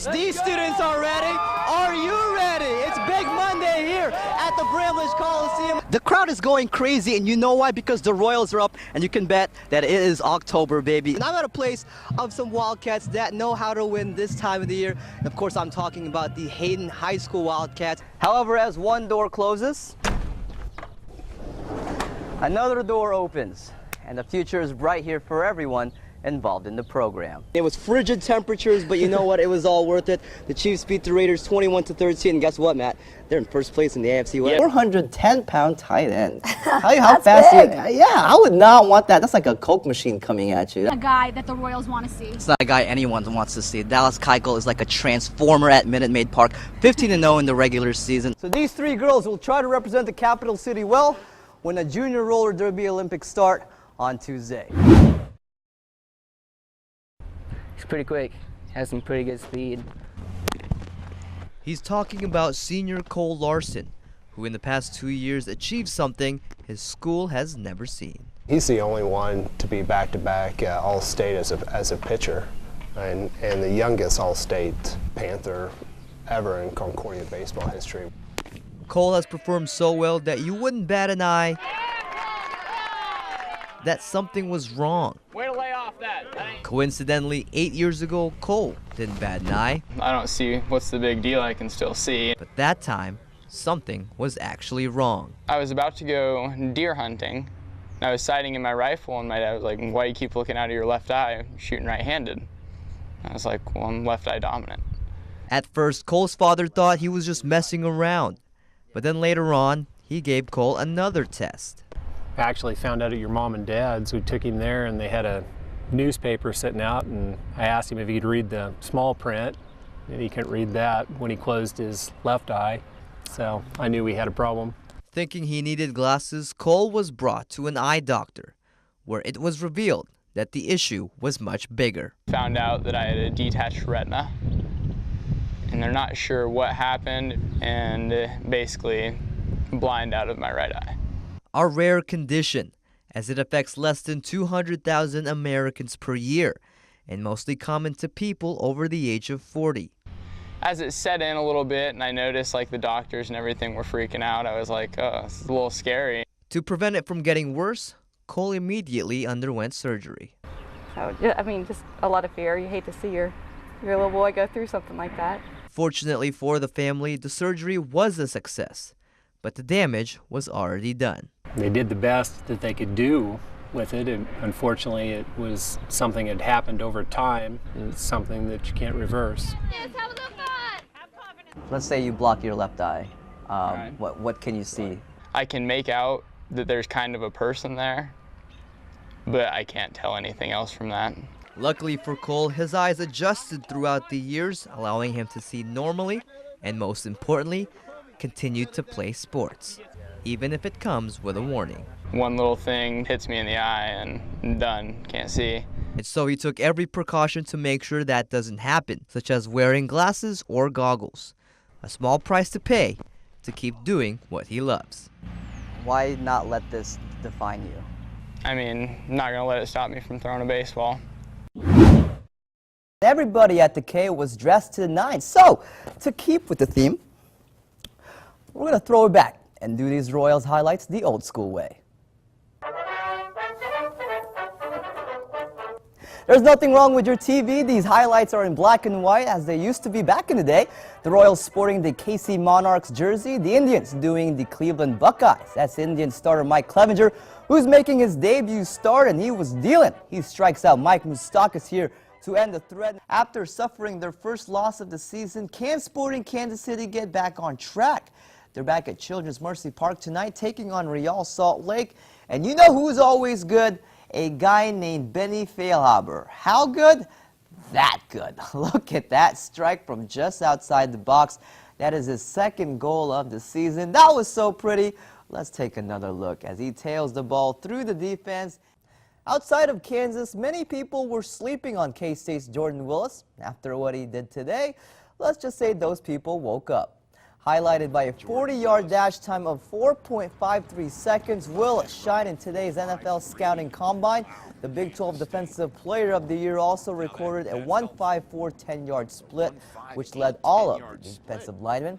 These students are ready. Are you ready? It's Big Monday here at the Bramlage Coliseum. The crowd is going crazy, and you know why? Because the Royals are up, and you can bet that it is October, baby. And I'm at a place of some Wildcats that know how to win this time of the year. And of course, I'm talking about the Hayden High School Wildcats. However, as one door closes, another door opens, and the future is bright here for everyone involved in the program. It was frigid temperatures, but you know what? It was all worth it. The Chiefs beat the Raiders 21-13, and guess what, Matt? They're in first place in the AFC West. 410-pound tight end. How fast? Yeah, I would not want that. That's like a Coke machine coming at you. A guy that the Royals want to see. It's not a guy anyone wants to see. Dallas Keuchel is like a transformer at Minute Maid Park, 15-0 in the regular season. So these three girls will try to represent the capital city well when a junior roller derby Olympics start on Tuesday. He's pretty quick, has some pretty good speed. He's talking about senior Cole Larson, who in the past 2 years achieved something his school has never seen. He's the only one to be back-to-back All-State as a pitcher, and the youngest All-State Panther ever in Concordia baseball history. Cole has performed so well that you wouldn't bat an eye that something was wrong. Way to lay off that. Coincidentally, 8 years ago, Cole didn't bat an eye. I don't see what's the big deal. I can still see. But that time, something was actually wrong. I was about to go deer hunting. I was sighting in my rifle, and my dad was like, "Why do you keep looking out of your left eye? I'm shooting right-handed." I was like, "Well, I'm left eye dominant." At first, Cole's father thought he was just messing around. But then later on, he gave Cole another test. I actually found out at your mom and dad's. We took him there, and they had a newspaper sitting out, and I asked him if he'd read the small print, and he couldn't read that when he closed his left eye, so I knew we had a problem. Thinking he needed glasses, Cole was brought to an eye doctor, where it was revealed that the issue was much bigger. Found out that I had a detached retina, and they're not sure what happened, and basically blind out of my right eye. A rare condition, as it affects less than 200,000 Americans per year, and mostly common to people over the age of 40. As it set in a little bit, and I noticed like the doctors and everything were freaking out, I was like, oh, this is a little scary. To prevent it from getting worse, Cole immediately underwent surgery. So, I mean, just a lot of fear. You hate to see your little boy go through something like that. Fortunately for the family, the surgery was a success, but the damage was already done. They did the best that they could do with it, and unfortunately it was something that happened over time, and it's something that you can't reverse. Let's say you block your left eye. Right. What can you see? I can make out that there's kind of a person there, but I can't tell anything else from that. Luckily for Cole, his eyes adjusted throughout the years, allowing him to see normally, and most importantly, continue to play sports, even if it comes with a warning. One little thing hits me in the eye and done, can't see. And so he took every precaution to make sure that doesn't happen, such as wearing glasses or goggles. A small price to pay to keep doing what he loves. Why not let this define you? I mean, I'm not gonna let it stop me from throwing a baseball. Everybody at the K was dressed to the nines. So, to keep with the theme, we're going to throw it back and do these Royals highlights the old school way. There's nothing wrong with your TV. These highlights are in black and white as they used to be back in the day. The Royals sporting the KC Monarchs jersey, the Indians doing the Cleveland Buckeyes. That's Indian starter Mike Clevenger, who's making his debut start, and he was dealing. He strikes out Mike Moustakas here to end the threat. After suffering their first loss of the season, can Sporting Kansas City get back on track? They're back at Children's Mercy Park tonight, taking on Real Salt Lake. And you know who's always good? A guy named Benny Feilhaber. How good? That good. Look at that strike from just outside the box. That is his second goal of the season. That was so pretty. Let's take another look as he tails the ball through the defense. Outside of Kansas, many people were sleeping on K-State's Jordan Willis. After what he did today, let's just say those people woke up. highlighted by a 40-yard dash time of 4.53 seconds, will shine in today's NFL Scouting Combine. The Big 12 Defensive Player of the Year also recorded a 1.54 10-yard split, which led all of the defensive linemen.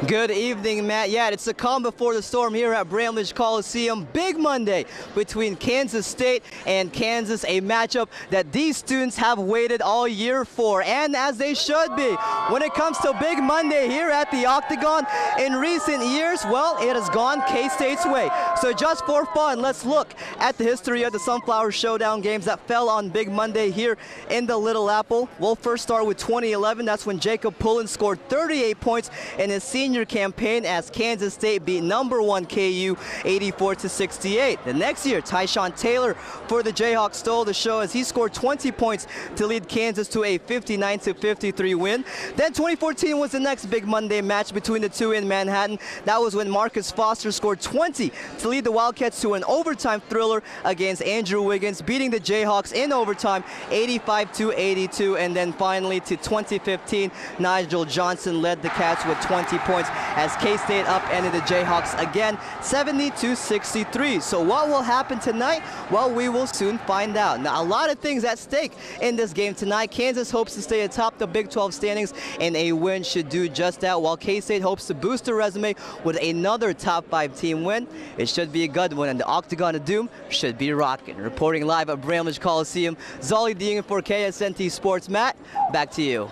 Good evening, Matt. Yeah, it's the calm before the storm here at Bramlage Coliseum. Big Monday between Kansas State and Kansas, a matchup that these students have waited all year for, and as they should be. When it comes to Big Monday here at the Octagon, in recent years, well, it has gone K-State's way. So just for fun, let's look at the history of the Sunflower Showdown games that fell on Big Monday here in the Little Apple. We'll first start with 2011. That's when Jacob Pullen scored 38 points in his senior campaign as Kansas State beat #1 KU 84-68. The next year, Tyshawn Taylor for the Jayhawks stole the show as he scored 20 points to lead Kansas to a 59-53 win. Then 2014 was the next Big Monday match between the two in Manhattan. That was when Marcus Foster scored 20 to lead the Wildcats to an overtime thriller against Andrew Wiggins, beating the Jayhawks in overtime 85-82. And then finally to 2015, Nigel Johnson led the Cats with 20 points as K-State upended the Jayhawks again 70-63. So what will happen tonight? Well, we will soon find out. Now, a lot of things at stake in this game tonight. Kansas hopes to stay atop the Big 12 standings, and a win should do just that, while K-State hopes to boost their resume with another top 5 team win. It should be a good one, and the Octagon of Doom should be rocking. Reporting live at Bramlage Coliseum, Zaldy Doyungan for KSNT Sports. Matt, back to you.